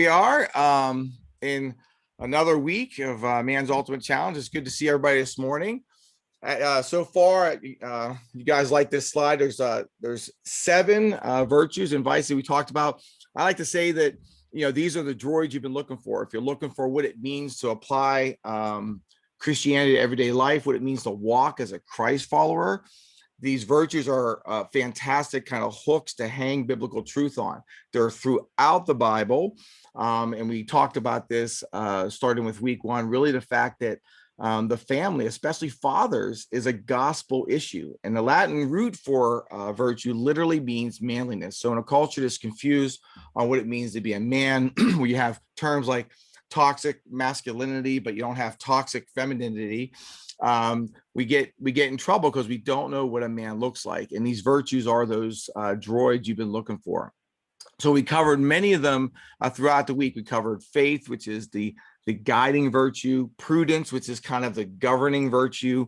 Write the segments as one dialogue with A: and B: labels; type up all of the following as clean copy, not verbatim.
A: We are in another week of Man's Ultimate Challenge. It's good to see everybody this morning. So far, you guys like this slide. There's seven virtues and vices that we talked about. I like to say that these are the droids you've been looking for. If you're looking for what it means to apply Christianity to everyday life, what it means to walk as a Christ follower, these virtues are fantastic kind of hooks to hang biblical truth on. They're throughout the Bible. And we talked about this starting with week one, really the fact that the family, especially fathers, is a gospel issue. And the Latin root for virtue literally means manliness. So in a culture that's confused on what it means to be a man, where you have terms like toxic masculinity, but you don't have toxic femininity, we get in trouble because we don't know what a man looks like. And these virtues are those droids you've been looking for. So we covered many of them throughout the week. We covered faith, which is the guiding virtue; prudence, which is kind of the governing virtue;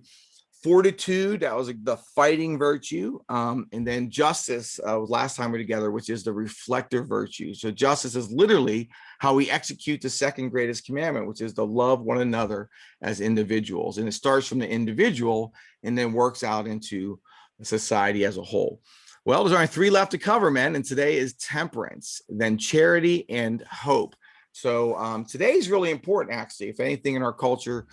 A: fortitude, that was the fighting virtue; and then justice was last time we were together, which is the reflective virtue. So justice is literally how we execute the second greatest commandment, which is to love one another as individuals. And it starts from the individual and then works out into society as a whole. Well, there's only three left to cover, men, and today is temperance, then charity, and hope. So today is really important, actually. If anything in our culture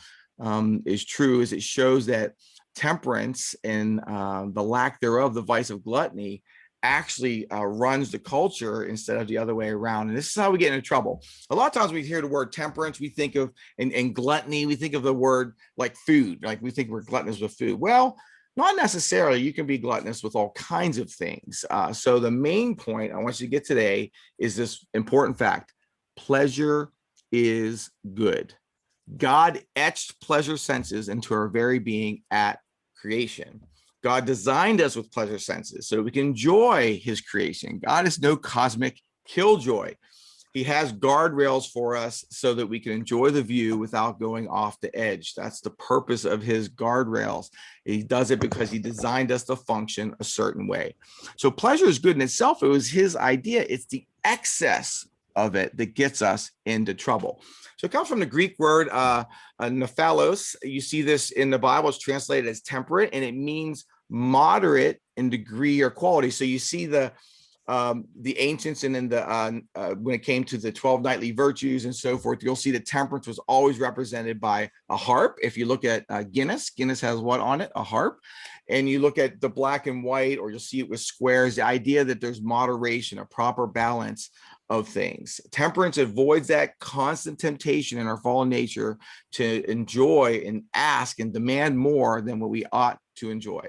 A: is true, is it shows that temperance and the lack thereof, the vice of gluttony, actually runs the culture instead of the other way around. And this is how we get into trouble. A lot of times we hear the word temperance, we think of, and gluttony, we think of the word like food, like we think we're gluttonous with food. Well, not necessarily. You can be gluttonous with all kinds of things. So the main point I want you to get today is this important fact: pleasure is good. God etched pleasure senses into our very being at creation. God designed us with pleasure senses so that we can enjoy his creation. God is no cosmic killjoy. He has guardrails for us so that we can enjoy the view without going off the edge. That's the purpose of his guardrails. He does it because he designed us to function a certain way. So pleasure is good in itself. It was his idea. It's the excess of it that gets us into trouble. So it comes from the Greek word nephalos. You see this in the Bible. It's translated as temperate, and it means moderate in degree or quality. So you see the ancients, and then when it came to the 12 knightly virtues and so forth, you'll see that temperance was always represented by a harp. If you look at Guinness has what on it? A harp. And you look at the black and white, or you'll see it with squares, the idea that there's moderation, a proper balance of things. Temperance avoids that constant temptation in our fallen nature to enjoy and ask and demand more than what we ought to enjoy.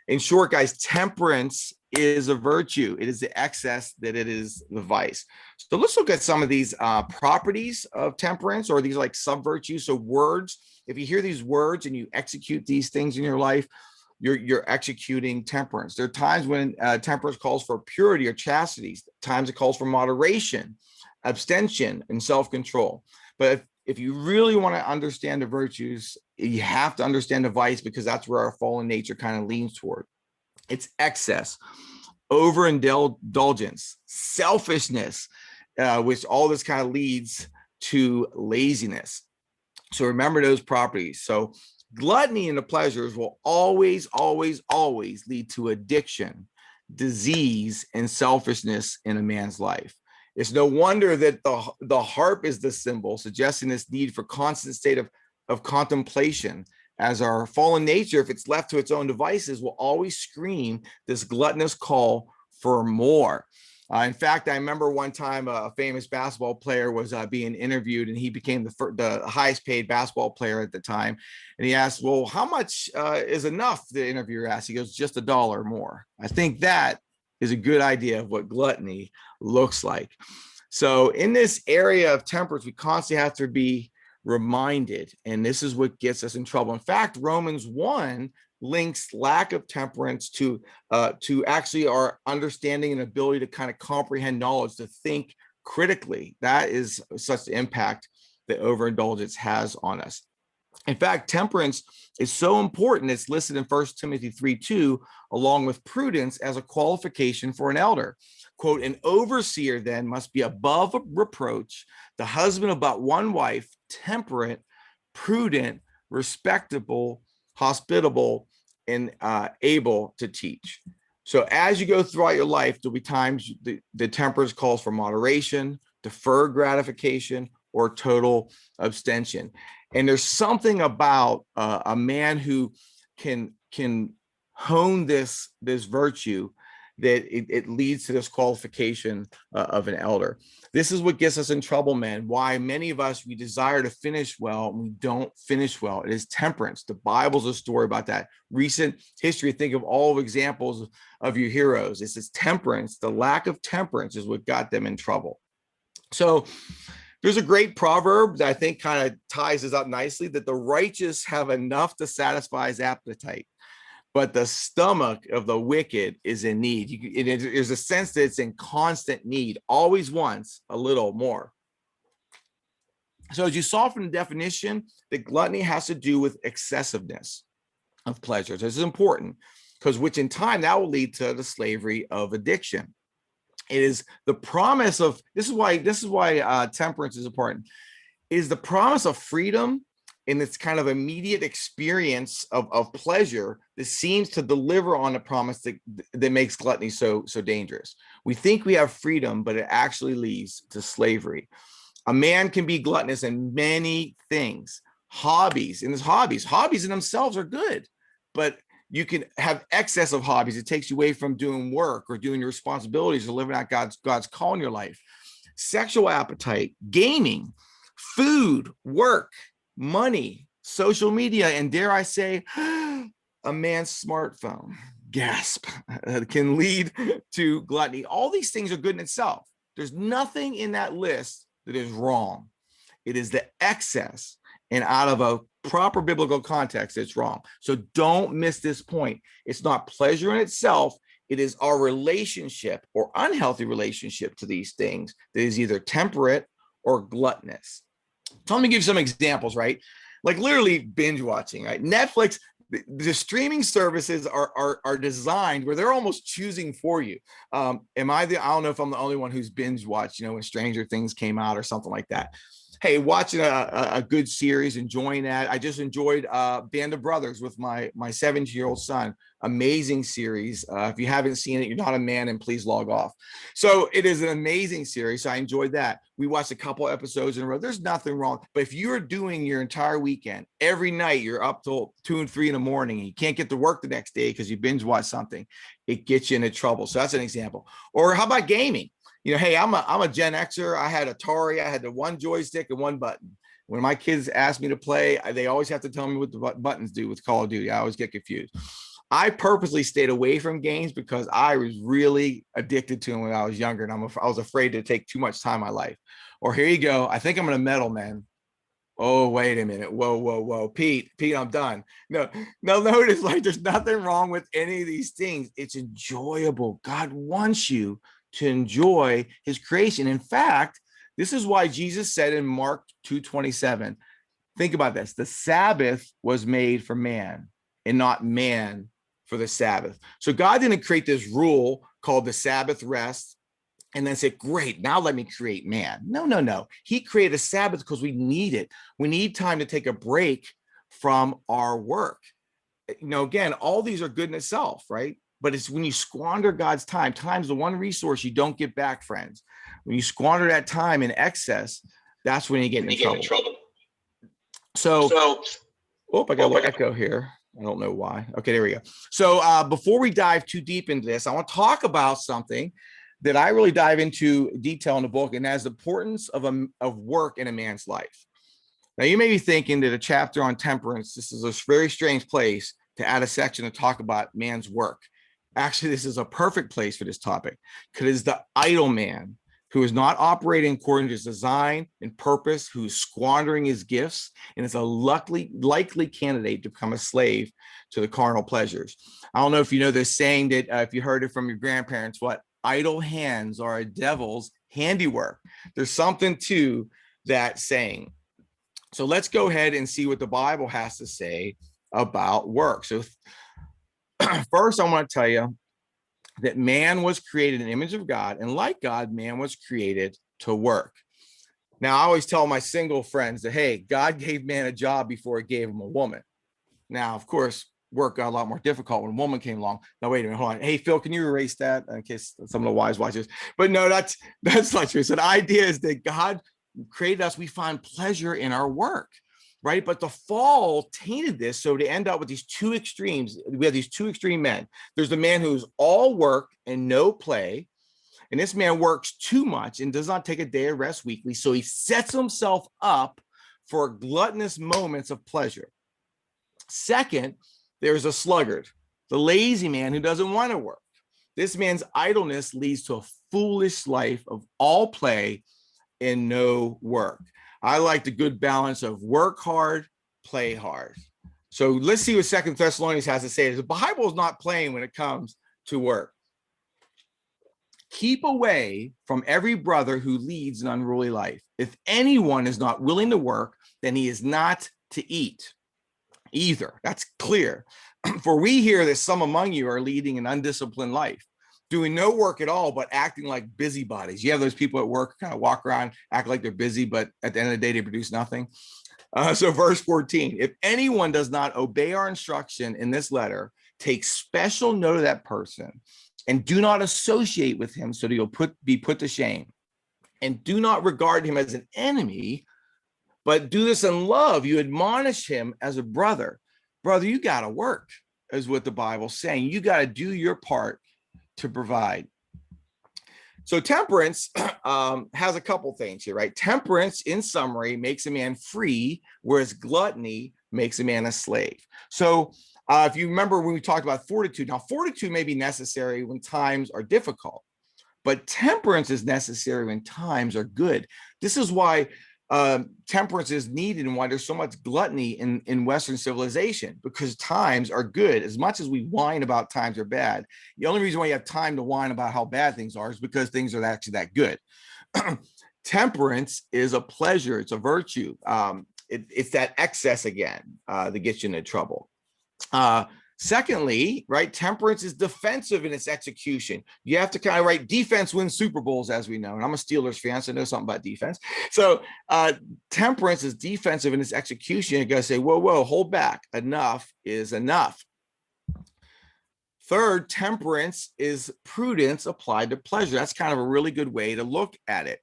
A: In short, guys, temperance is a virtue. It is the excess that it is the vice. So let's look at some of these properties of temperance, or these like sub-virtues. So words, if you hear these words and you execute these things in your life, you're executing temperance. There are times when temperance calls for purity or chastity. Times it calls for moderation, abstention, and self-control. But if you really want to understand the virtues, you have to understand the vice, because that's where our fallen nature kind of leans toward. It's excess, overindulgence, selfishness, which all this kind of leads to laziness. So remember those properties. So gluttony and the pleasures will always, always, always lead to addiction, disease, and selfishness in a man's life. It's no wonder that the harp is the symbol, suggesting this need for constant state of contemplation, as our fallen nature, if it's left to its own devices, will always scream this gluttonous call for more. In fact, I remember one time a famous basketball player was being interviewed, and he became the highest paid basketball player at the time. And he asked, well, how much is enough? The interviewer asked. He goes, just $1 more. I think that is a good idea of what gluttony looks like. So in this area of temperance, we constantly have to be reminded, and this is what gets us in trouble. In fact, Romans 1 links lack of temperance to actually our understanding and ability to kind of comprehend knowledge, to think critically. That is such the impact that overindulgence has on us. In fact, temperance is so important, it's listed in 1 Timothy 3:2, along with prudence, as a qualification for an elder. Quote, an overseer then must be above reproach, the husband of about one wife, temperate, prudent, respectable, hospitable, and able to teach. So as you go throughout your life, there'll be times the temperance calls for moderation, deferred gratification, or total abstention. And there's something about a man who can hone this virtue that it leads to this qualification of an elder. This is what gets us in trouble, man. Why many of us, we desire to finish well and we don't finish well. It is temperance. The Bible's a story about that. Recent history, think of all examples of your heroes. It's this temperance. The lack of temperance is what got them in trouble. So there's a great proverb that I think kind of ties this up nicely, that the righteous have enough to satisfy his appetite, but the stomach of the wicked is in need. There's a sense that it's in constant need, always wants a little more. So as you saw from the definition, the gluttony has to do with excessiveness of pleasures. This is important because which in time that will lead to the slavery of addiction. It is the promise of, this is why temperance is important, is the promise of freedom in this kind of immediate experience of pleasure that seems to deliver on the promise that makes gluttony so dangerous. We think we have freedom, but it actually leads to slavery. A man can be gluttonous in many things. Hobbies in themselves are good, but you can have excess of hobbies. It takes you away from doing work or doing your responsibilities or living out God's call in your life. Sexual appetite, gaming, food, work, money, social media, and dare I say, a man's smartphone, gasp, can lead to gluttony. All these things are good in itself. There's nothing in that list that is wrong. It is the excess, and out of a proper biblical context, it's wrong. So don't miss this point. It's not pleasure in itself. It is our relationship or unhealthy relationship to these things that is either temperate or gluttonous. So let me give you some examples, right? Like literally binge watching, right? Netflix, the streaming services are designed where they're almost choosing for you. I don't know if I'm the only one who's binge watched, when Stranger Things came out or something like that. Hey, watching a good series, enjoying that. I just enjoyed Band of Brothers with my 7-year-old son. Amazing series. If you haven't seen it, you're not a man, and please log off. So it is an amazing series. So I enjoyed that. We watched a couple episodes in a row. There's nothing wrong. But if you're doing your entire weekend, every night you're up till 2 and 3 in the morning, and you can't get to work the next day because you binge watch something, it gets you into trouble. So that's an example. Or how about gaming? Hey, I'm a Gen Xer. I had Atari. I had the one joystick and one button. When my kids ask me to play, they always have to tell me what the buttons do with Call of Duty. I always get confused. I purposely stayed away from games because I was really addicted to them when I was younger, and I was afraid to take too much time in my life. Or here you go. I think I'm going to meddle, man. Oh, wait a minute. Whoa. Pete, I'm done. No, notice, like, there's nothing wrong with any of these things. It's enjoyable. God wants you to enjoy his creation. In fact, this is why Jesus said in Mark 2:27, think about this, the Sabbath was made for man and not man for the Sabbath. So God didn't create this rule called the Sabbath rest and then say, great, now let me create man. No. He created a Sabbath because we need it. We need time to take a break from our work. Again, all these are good in itself, right? But it's when you squander God's time. Time's the one resource you don't get back, friends. When you squander that time in excess, that's when you get in trouble. So, I got a little echo here. I don't know why. Okay, there we go. So before we dive too deep into this, I want to talk about something that I really dive into detail in the book, and that's the importance of work in a man's life. Now, you may be thinking that a chapter on temperance, this is a very strange place to add a section to talk about man's work. Actually, this is a perfect place for this topic because it's the idle man who is not operating according to his design and purpose, who's squandering his gifts, and is a likely candidate to become a slave to the carnal pleasures. I don't know if you know this saying that if you heard it from your grandparents, what idle hands are a devil's handiwork. There's something to that saying. So let's go ahead and see what the Bible has to say about work. So first, I want to tell you that man was created in the image of God, and like God, man was created to work. Now, I always tell my single friends that, hey, God gave man a job before he gave him a woman. Now, of course, work got a lot more difficult when a woman came along. Now, wait a minute, hold on. Hey, Phil, can you erase that in case some of the wise watchers? But no, that's not true. So the idea is that God created us. We find pleasure in our work, right? But the fall tainted this. So to end up with these two extremes, we have these two extreme men. There's the man who's all work and no play. And this man works too much and does not take a day of rest weekly. So he sets himself up for gluttonous moments of pleasure. Second, there's a sluggard, the lazy man who doesn't want to work. This man's idleness leads to a foolish life of all play and no work. I like the good balance of work hard, play hard. So let's see what 2 Thessalonians has to say. The Bible is not playing when it comes to work. Keep away from every brother who leads an unruly life. If anyone is not willing to work, then he is not to eat either. That's clear. For we hear that some among you are leading an undisciplined life, doing no work at all, but acting like busybodies. You have those people at work kind of walk around, act like they're busy, but at the end of the day, they produce nothing. So verse 14, if anyone does not obey our instruction in this letter, take special note of that person and do not associate with him so that he'll be put to shame. And do not regard him as an enemy, but do this in love. You admonish him as a brother. Brother, you got to work, is what the Bible's saying. You got to do your part to provide. So temperance has a couple things here, right? Temperance, in summary, makes a man free, whereas gluttony makes a man a slave. So if you remember when we talked about fortitude, now fortitude may be necessary when times are difficult, but temperance is necessary when times are good. This is why temperance is needed and why there's so much gluttony in Western civilization, because times are good. As much as we whine about times are bad, the only reason why you have time to whine about how bad things are is because things are actually that good. Temperance is a pleasure. It's a virtue. It's that excess again that gets you into trouble. Secondly, right, temperance is defensive in its execution. You have to kind of, right, defense wins Super Bowls, as we know, and I'm a Steelers fan, so I know something about defense. So temperance is defensive in its execution. You got to say, whoa, hold back. Enough is enough. Third, temperance is prudence applied to pleasure. That's kind of a really good way to look at it.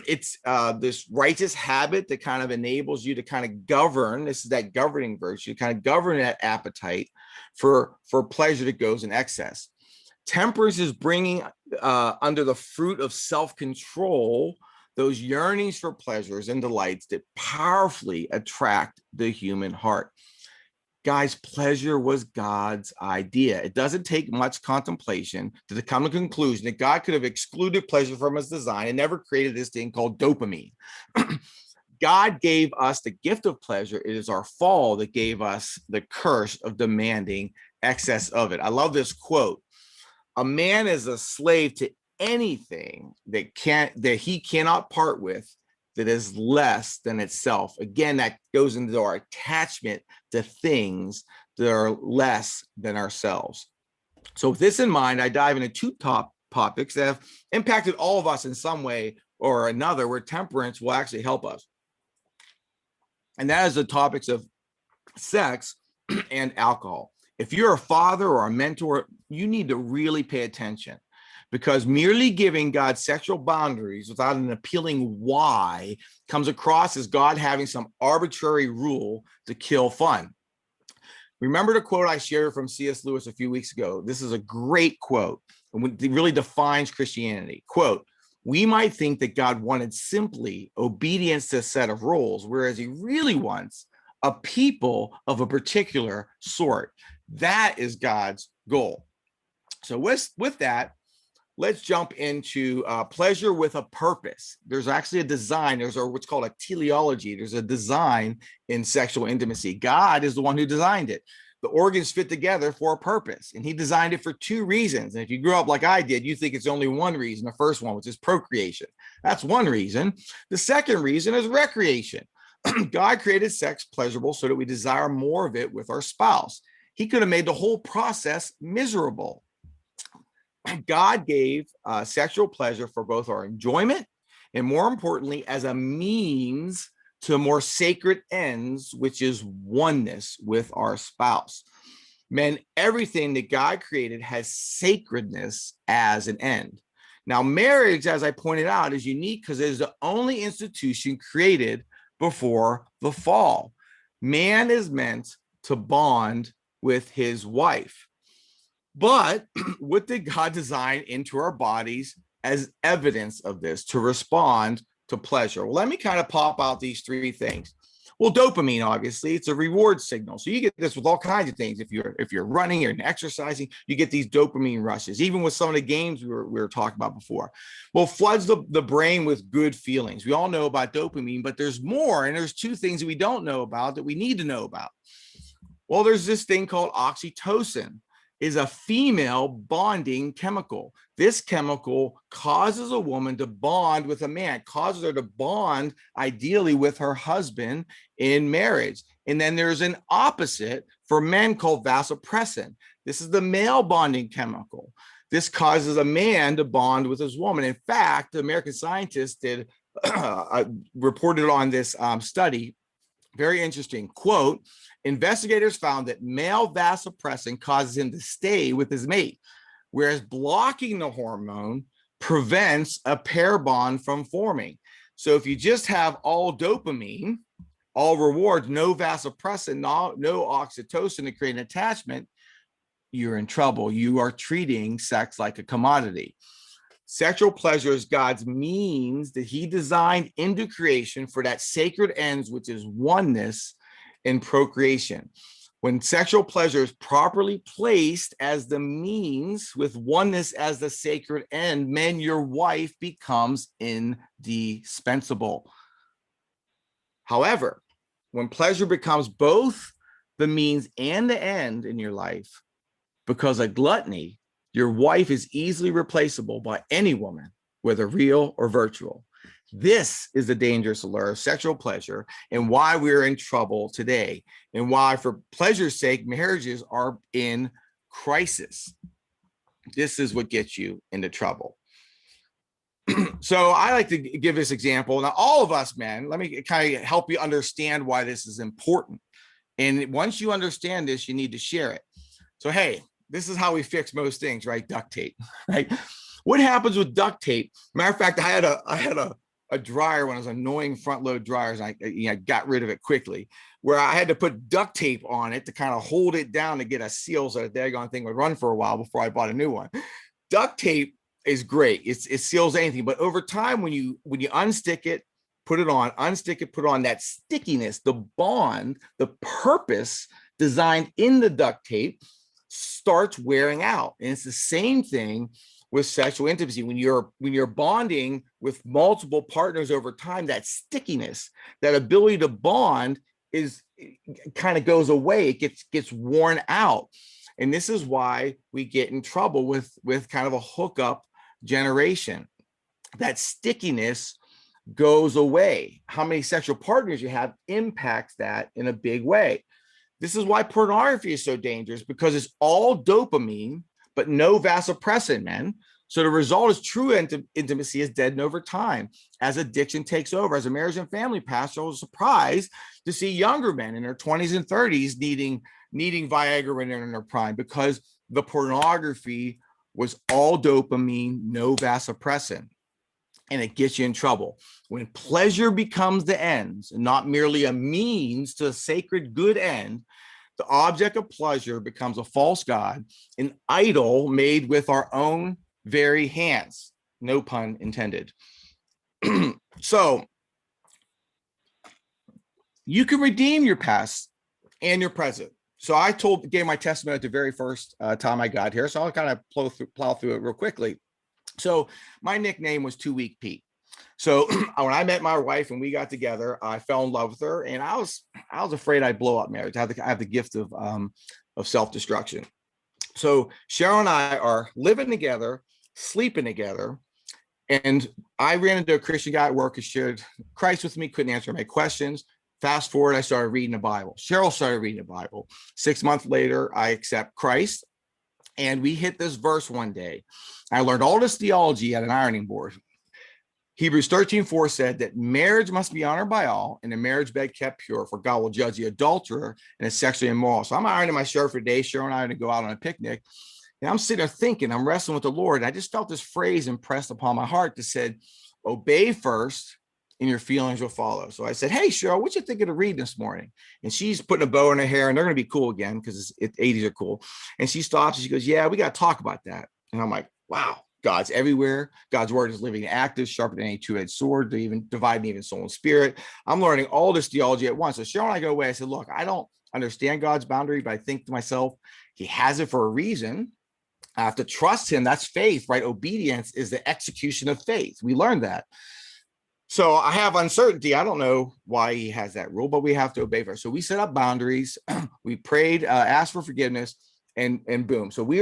A: It's this righteous habit that kind of enables you to kind of govern. This is that governing virtue, kind of govern that appetite for pleasure that goes in excess. Temperance is bringing under the fruit of self-control those yearnings for pleasures and delights that powerfully attract the human heart. Guys, pleasure was God's idea. It doesn't take much contemplation to come to the conclusion that God could have excluded pleasure from his design and never created this thing called dopamine. God gave us the gift of pleasure. It is our fall that gave us the curse of demanding excess of it. I love this quote. A man is a slave to anything that he cannot part with that is less than itself. Again, that goes into our attachment to things that are less than ourselves. So with this in mind, I dive into two top topics that have impacted all of us in some way or another, where temperance will actually help us. And that is the topics of sex and alcohol. If you're a father or a mentor, you need to really pay attention, because merely giving God sexual boundaries without an appealing why comes across as God having some arbitrary rule to kill fun. Remember the quote I shared from C.S. Lewis a few weeks ago? This is a great quote. It really defines Christianity. Quote, we might think that God wanted simply obedience to a set of rules, whereas he really wants a people of a particular sort. That is God's goal. So with that, let's jump into pleasure with a purpose. There's actually a design. There's what's called a teleology. There's a design in sexual intimacy. God is the one who designed it. The organs fit together for a purpose, and he designed it for two reasons. And if you grew up like I did, you think it's only one reason, the first one, which is procreation. That's one reason. The second reason is recreation. God created sex pleasurable so that we desire more of it with our spouse. He could have made the whole process miserable. God gave sexual pleasure for both our enjoyment and, more importantly, as a means to more sacred ends, which is oneness with our spouse. Men, everything that God created has sacredness as an end. Now, marriage, as I pointed out, is unique because it is the only institution created before the fall. Man is meant to bond with his wife. But what did God design into our bodies as evidence of this to respond to pleasure? Well, let me kind of pop out these three things. Well, dopamine, obviously, it's a reward signal. So you get this with all kinds of things. If you're running or exercising, you get these dopamine rushes, even with some of the games we were talking about before. Well, floods the brain with good feelings. We all know about dopamine, but there's more. And there's two things that we don't know about that we need to know about. Well, there's this thing called oxytocin. Is a female bonding chemical. This chemical causes a woman to bond with a man, causes her to bond ideally with her husband in marriage. And then there's an opposite for men called vasopressin. This is the male bonding chemical. This causes a man to bond with his woman. In fact, the American scientists reported on this study. Very interesting. Quote, investigators found that male vasopressin causes him to stay with his mate, whereas blocking the hormone prevents a pair bond from forming. So if you just have all dopamine, all rewards, no vasopressin, no oxytocin to create an attachment, you're in trouble. You are treating sex like a commodity. Sexual pleasure is God's means that he designed into creation for that sacred ends, which is oneness and procreation. When sexual pleasure is properly placed as the means with oneness as the sacred end, men, your wife becomes indispensable. However, when pleasure becomes both the means and the end in your life, because of gluttony, your wife is easily replaceable by any woman, whether real or virtual. This is the dangerous allure of sexual pleasure and why we're in trouble today, and why, for pleasure's sake, marriages are in crisis. This is what gets you into trouble. So I like to give this example. Now, all of us men, let me kind of help you understand why this is important. And once you understand this, you need to share it. So, hey, this is how we fix most things, right? Duct tape, right? What happens with duct tape? Matter of fact, I had a dryer, one of those annoying front load dryers. I got rid of it quickly, where I had to put duct tape on it to kind of hold it down to get a seal so that daggone thing would run for a while before I bought a new one. Duct tape is great. It seals anything, but over time, when you unstick it, put it on, unstick it, put on, that stickiness, the bond, the purpose designed in the duct tape starts wearing out. And it's the same thing with sexual intimacy. When you're bonding with multiple partners over time, that stickiness, that ability to bond kind of goes away. It gets worn out. And this is why we get in trouble with kind of a hookup generation. That stickiness goes away. How many sexual partners you have impacts that in a big way. This is why pornography is so dangerous, because it's all dopamine, but no vasopressin, man. So the result is true intimacy is dead over time as addiction takes over. As a marriage and family pastor, I was surprised to see younger men in their 20s and 30s needing Viagra when they're in their prime, because the pornography was all dopamine, no vasopressin. And it gets you in trouble. When pleasure becomes the ends and not merely a means to a sacred good end, the object of pleasure becomes a false god, an idol made with our own very hands. No pun intended. So you can redeem your past and your present. So I gave my testimony at the very first time I got here. So I'll kind of plow through it real quickly. So my nickname was 2 Week Pete. So when I met my wife and we got together, I fell in love with her, and I was afraid I'd blow up marriage. I have the gift of self-destruction. So Cheryl and I are living together, sleeping together, and I ran into a Christian guy at work who shared Christ with me, couldn't answer my questions. Fast forward, I started reading the Bible. Cheryl started reading the Bible. 6 months later, I accept Christ. And we hit this verse one day. I learned all this theology at an ironing board. Hebrews 13:4 said that marriage must be honored by all and the marriage bed kept pure, for God will judge the adulterer and the sexually immoral. So I'm ironing my shirt for today. Cheryl and I are going to go out on a picnic. And I'm sitting there thinking, I'm wrestling with the Lord. And I just felt this phrase impressed upon my heart that said, obey first and your feelings will follow. So I said, hey, Cheryl, what you think of the read this morning? And she's putting a bow in her hair and they're going to be cool again because 80s are cool. And she stops and she goes, yeah, we got to talk about that. And I'm like, wow. God's everywhere. God's word is living and active, sharper than any two-edged sword, to even divide even soul and spirit. I'm learning all this theology at once. So Cheryl and I go away. I said, look, I don't understand God's boundary, but I think to myself, he has it for a reason. I have to trust him. That's faith, right? Obedience is the execution of faith. We learned that. So I have uncertainty. I don't know why he has that rule, but we have to obey first. So we set up boundaries. We prayed, asked for forgiveness, and boom. So we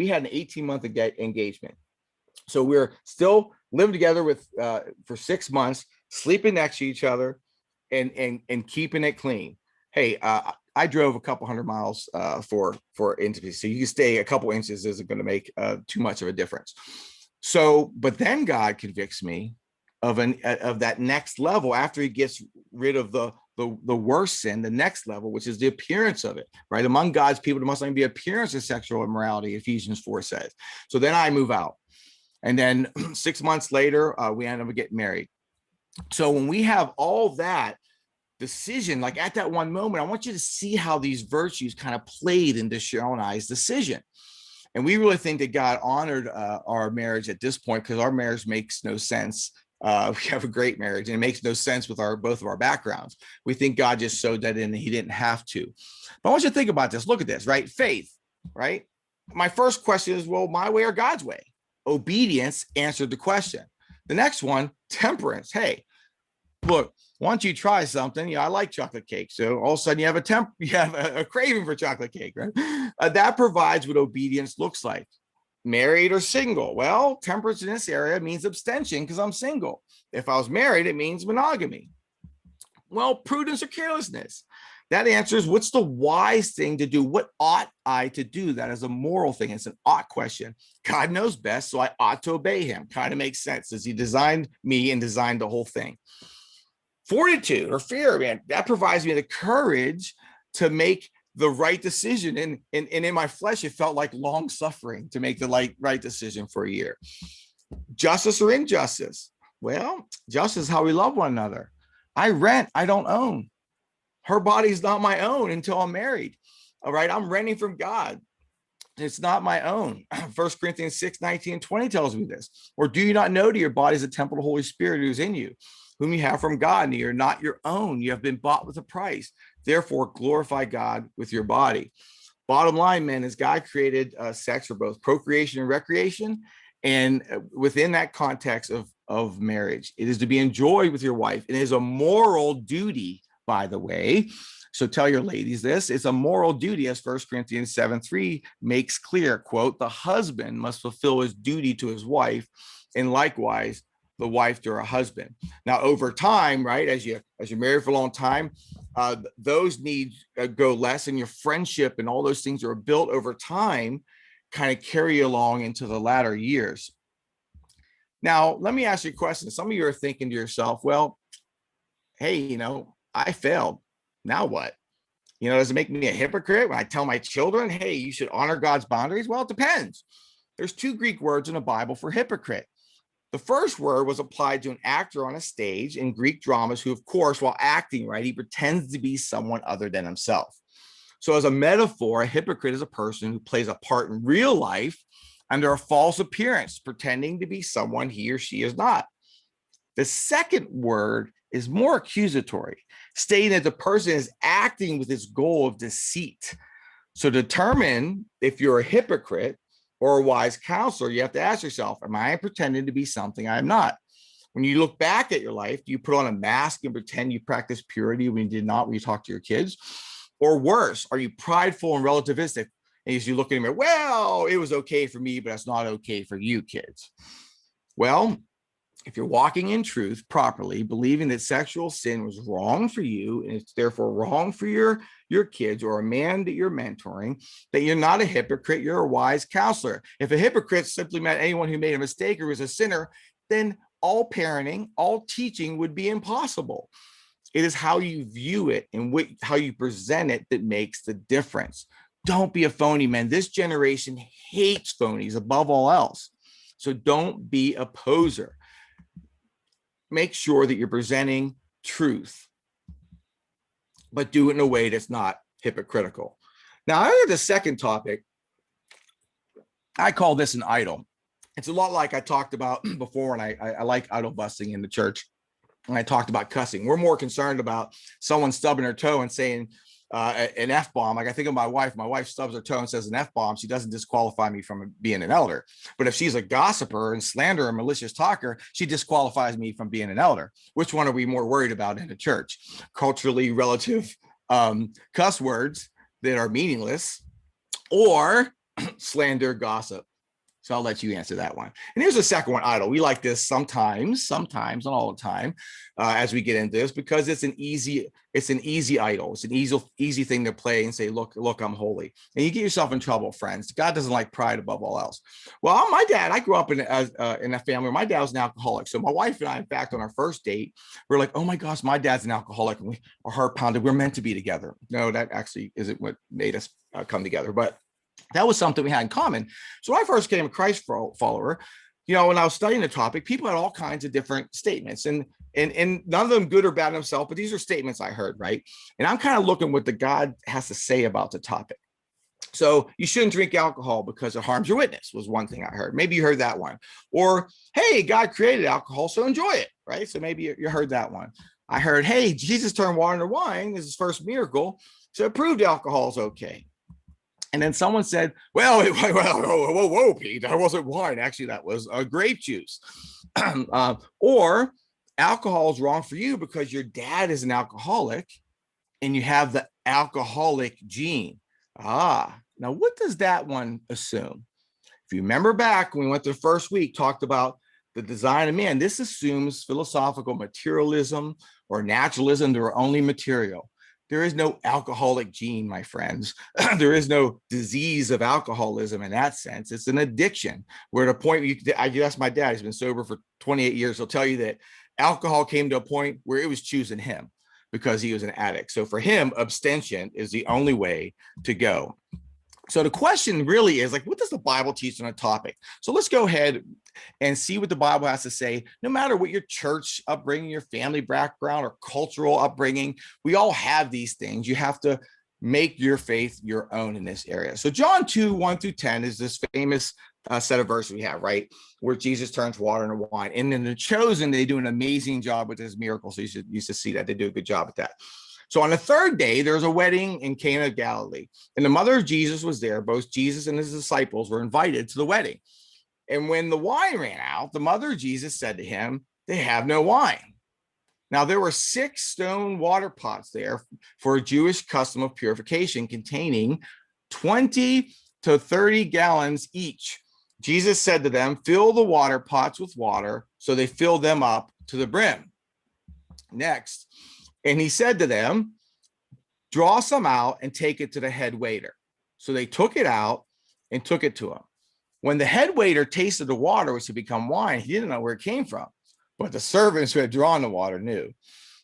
A: had an 18-month engagement. So we're still living together for 6 months, sleeping next to each other, and keeping it clean. Hey, I drove a couple hundred miles for intimacy. So you can stay a couple inches isn't going to make too much of a difference. So, but then God convicts me of that next level after he gets rid of the worst sin, the next level, which is the appearance of it, right? Among God's people, there must only be appearance of sexual immorality, Ephesians 4 says. So then I move out. And then 6 months later, we end up getting married. So when we have all that decision, like at that one moment, I want you to see how these virtues kind of played into Cheryl and I's decision. And we really think that God honored our marriage at this point because our marriage makes no sense. We have a great marriage and it makes no sense with both of our backgrounds. We think God just sewed that in and he didn't have to. But I want you to think about this. Look at this, right? Faith, right? My first question is, well, my way or God's way? Obedience answered the question. The next one, temperance. Hey, look, why don't you try something? I like chocolate cake. So all of a sudden you have a craving for chocolate cake, right? That provides what obedience looks like. Married or single? Well, temperance in this area means abstention because I'm single. If I was married, it means monogamy. Well, prudence or carelessness? That answer is, what's the wise thing to do? What ought I to do? That is a moral thing. It's an ought question. God knows best, so I ought to obey him. Kind of makes sense as he designed me and designed the whole thing. Fortitude or fear, man, that provides me the courage to make the right decision. And in my flesh, it felt like long suffering to make the right decision for a year. Justice or injustice? Well, justice is how we love one another. I rent, I don't own. Her body's not my own until I'm married. All right. I'm renting from God. It's not my own. 1 Corinthians 6:19-20 tells me this. Or do you not know that your body is a temple of the Holy Spirit who is in you, whom you have from God, and you're not your own. You have been bought with a price. Therefore, glorify God with your body. Bottom line, man, is God created sex for both procreation and recreation. And within that context of marriage, it is to be enjoyed with your wife. It is a moral duty, by the way. So tell your ladies this. It's a moral duty, as 1 Corinthians 7:3 makes clear, quote, the husband must fulfill his duty to his wife, and likewise, the wife to her husband. Now, over time, right, as you're married for a long time, those needs go less, and your friendship and all those things that are built over time kind of carry you along into the latter years. Now, let me ask you a question. Some of you are thinking to yourself, well, hey, I failed. Now what? Does it make me a hypocrite when I tell my children, hey, you should honor God's boundaries? Well, it depends. There's 2 Greek words in the Bible for hypocrite. The first word was applied to an actor on a stage in Greek dramas who, of course, while acting, right, he pretends to be someone other than himself. So as a metaphor, a hypocrite is a person who plays a part in real life under a false appearance, pretending to be someone he or she is not. The second word is more accusatory, stating that the person is acting with this goal of deceit. So to determine if you're a hypocrite or a wise counselor, you have to ask yourself, am I pretending to be something I am not? When you look back at your life, do you put on a mask and pretend you practice purity when you did not, when you talk to your kids? Or worse, are you prideful and relativistic? And as you look in the mirror, well, it was okay for me, but it's not okay for you, kids. Well, if you're walking in truth properly, believing that sexual sin was wrong for you and it's therefore wrong for your kids or a man that you're mentoring, that you're not a hypocrite, you're a wise counselor. If a hypocrite simply meant anyone who made a mistake or was a sinner, then all parenting, all teaching would be impossible. It is how you view it and how you present it that makes the difference. Don't be a phony, man. This generation hates phonies above all else. So don't be a poser. Make sure that you're presenting truth, but do it in a way that's not hypocritical. Now, I have the second topic. I call this an idol. It's a lot like I talked about before, and I like idol busting in the church. And I talked about cussing. We're more concerned about someone stubbing her toe and saying an F-bomb. Like I think of my wife stubs her toe and says an F-bomb. She doesn't disqualify me from being an elder. But if she's a gossiper and slanderer and malicious talker, she disqualifies me from being an elder. Which one are we more worried about in the church? Culturally relative cuss words that are meaningless, or slander, gossip? So I'll let you answer that one. And here's the second one, idol. We like this sometimes, not all the time, as we get into this, because it's an easy idol. It's an easy thing to play and say, look, I'm holy. And you get yourself in trouble, friends. God doesn't like pride above all else. Well, my dad, I grew up in a family. My dad was an alcoholic. So my wife and I, in fact, on our first date, we're like, oh my gosh, my dad's an alcoholic. And our heart pounded. We're meant to be together. No, that actually isn't what made us come together. But that was something we had in common. So when I first became a Christ follower, when I was studying the topic, people had all kinds of different statements, and none of them good or bad in themselves, but these are statements I heard, right? And I'm kind of looking what the God has to say about the topic. So you shouldn't drink alcohol because it harms your witness was one thing I heard. Maybe you heard that one. Or, hey, God created alcohol, so enjoy it, right? So maybe you heard that one. I heard, hey, Jesus turned water into wine. This is his first miracle, so it proved alcohol is okay. And then someone said, well, whoa, Pete, that wasn't wine. Actually, that was grape juice. Or alcohol is wrong for you because your dad is an alcoholic and you have the alcoholic gene. Now what does that one assume? If you remember back when we went to the first week, talked about the design of man, this assumes philosophical materialism or naturalism. They were only material. There is no alcoholic gene, my friends. There is no disease of alcoholism in that sense. It's an addiction. We're at a point, you ask my dad, he's been sober for 28 years. He'll tell you that alcohol came to a point where it was choosing him because he was an addict. So for him, abstention is the only way to go. So the question really is like, what does the Bible teach on a topic? So let's go ahead and see what the Bible has to say. No matter what your church upbringing, your family background, or cultural upbringing, we all have these things. You have to make your faith your own in this area. So John 2:1-10 is this famous set of verses we have, right? Where Jesus turns water into wine. And in The Chosen, they do an amazing job with this miracle. So you should see that. They do a good job at that. So on the third day, there was a wedding in Cana of Galilee, and the mother of Jesus was there. Both Jesus and his disciples were invited to the wedding. And when the wine ran out, the mother of Jesus said to him, they have no wine. Now, there were 6 stone water pots there for a Jewish custom of purification containing 20 to 30 gallons each. Jesus said to them, fill the water pots with water. So they filled them up to the brim. Next, and he said to them, draw some out and take it to the head waiter. So they took it out and took it to him. When the head waiter tasted the water, which had become wine, he didn't know where it came from, but the servants who had drawn the water knew.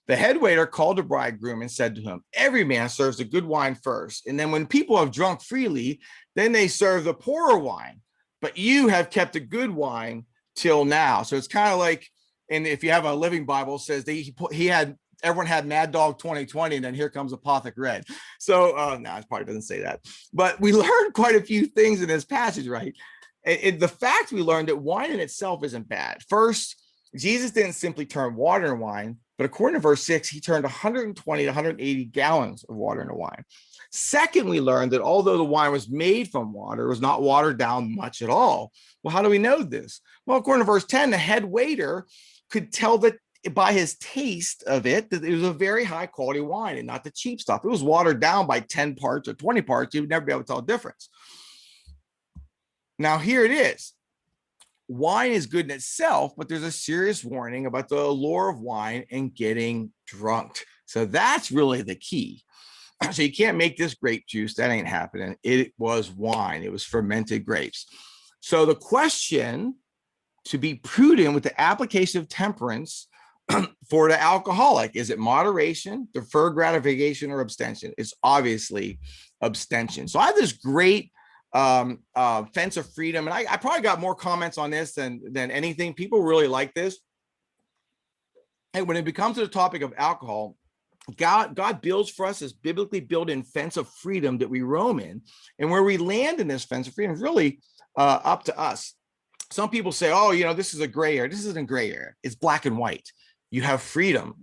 A: The head waiter called the bridegroom and said to him, every man serves the good wine first, and then when people have drunk freely, then they serve the poorer wine. But you have kept the good wine till now. So it's kind of like, and if you have a Living Bible, it says everyone had Mad Dog 2020, and then here comes Apothic Red. So no, it probably doesn't say that. But we learned quite a few things in this passage, right? The fact we learned that wine in itself isn't bad. First, Jesus didn't simply turn water into wine, but according to verse 6, he turned 120 to 180 gallons of water into wine. Second, we learned that although the wine was made from water, it was not watered down much at all. Well, how do we know this? Well, according to verse 10, the head waiter could tell that by his taste of it, that it was a very high quality wine and not the cheap stuff. It was watered down by 10 parts or 20 parts. You would never be able to tell the difference. Now, here it is. wine is good in itself, but there's a serious warning about the allure of wine and getting drunk. So that's really the key. So you can't make this grape juice. That ain't happening. It was wine. It was fermented grapes. So the question to be prudent with the application of temperance for the alcoholic, is it moderation, deferred gratification, or abstention? It's obviously abstention. So I have this great fence of freedom, and I probably got more comments on this than anything. People really like this. And when it comes to the topic of alcohol, God builds for us this biblically built-in fence of freedom that we roam in, and where we land in this fence of freedom is really up to us. Some people say, oh, this is a gray area. This isn't gray area. It's black and white. You have freedom.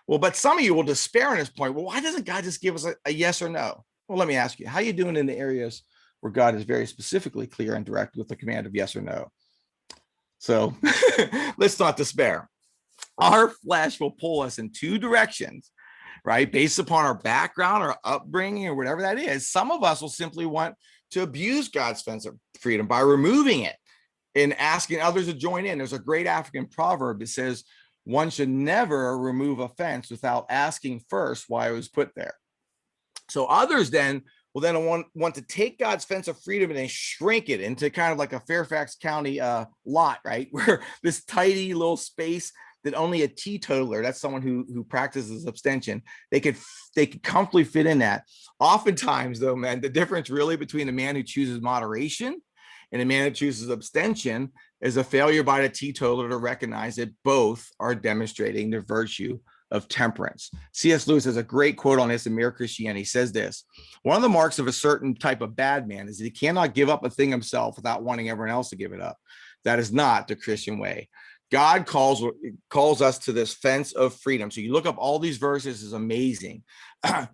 A: Well, but some of you will despair on this point. Well, why doesn't God just give us a yes or no? Well, let me ask you, how are you doing in the areas where God is very specifically clear and direct with the command of yes or no? So let's not despair. Our flesh will pull us in two directions, right? Based upon our background or upbringing or whatever that is. Some of us will simply want to abuse God's fence of freedom by removing it and asking others to join in. There's a great African proverb that says, one should never remove a fence without asking first why it was put there. So others then will want to take God's fence of freedom and then shrink it into kind of like a Fairfax County lot, right? Where this tidy little space that only a teetotaler, that's someone who practices abstention, they could comfortably fit in that. Oftentimes though, man, the difference really between a man who chooses moderation and a man who chooses abstention is a failure by the teetotaler to recognize that both are demonstrating the virtue of temperance. C.S. Lewis has a great quote on this in Mere Christianity. He says this: one of the marks of a certain type of bad man is that he cannot give up a thing himself without wanting everyone else to give it up. That is not the Christian way. God calls us to this fence of freedom. So you look up all these verses, is amazing.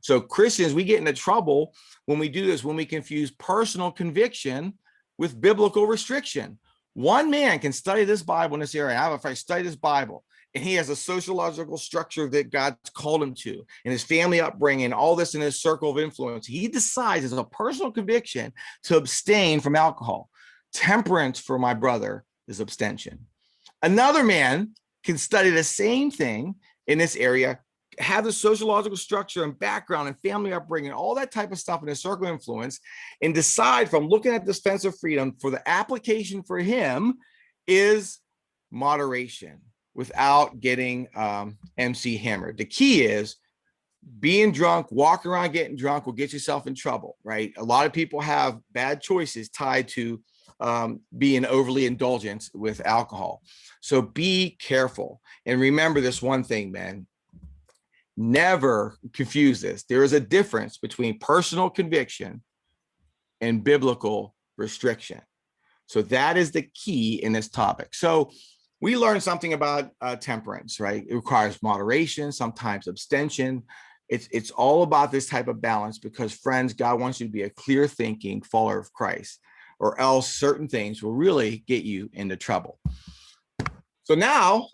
A: So Christians, we get into trouble when we do this, when we confuse personal conviction with biblical restriction. One man can study this Bible in this area. If I study this Bible and he has a sociological structure that God's called him to, and his family upbringing, all this in his circle of influence, he decides as a personal conviction to abstain from alcohol. Temperance for my brother is abstention. Another man can study the same thing in this area, have the sociological structure and background and family upbringing, all that type of stuff in his circle of influence, and decide from looking at this fence of freedom for the application for him is moderation without getting MC hammered. The key is being drunk, walking around getting drunk will get yourself in trouble, right? A lot of people have bad choices tied to being overly indulgent with alcohol. So be careful. And remember this one thing, man. Never confuse this. There is a difference between personal conviction and biblical restriction. So that is the key in this topic. So we learned something about temperance, right? It requires moderation, sometimes abstention. It's all about this type of balance because, friends, God wants you to be a clear thinking follower of Christ, or else certain things will really get you into trouble. So now